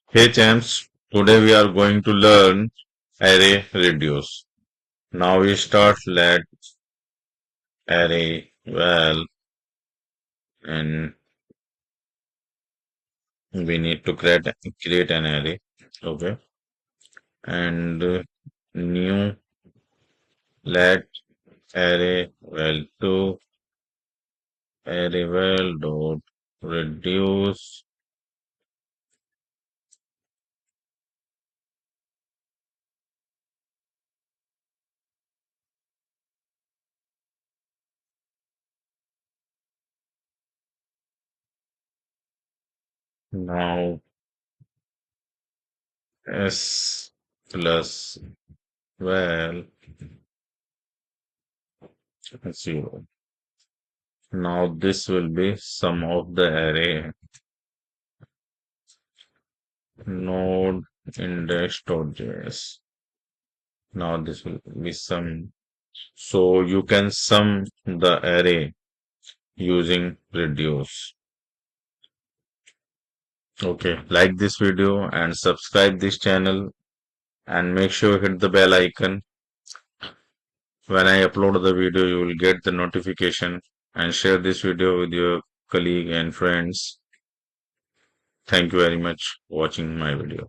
Hey champs, today we are going to learn Array.reduce. Now we start let array well and we need to create an array. Okay. And new let array well to array well dot reduce. Now s plus well 0. Now this will be sum of the array node index.js. Now this will be sum. So you can sum the array using reduce. Okay, like this video and subscribe this channel and make sure hit the bell icon. When I upload the video, you will get the notification and share this video with your colleague and friends. Thank you very much for watching my video.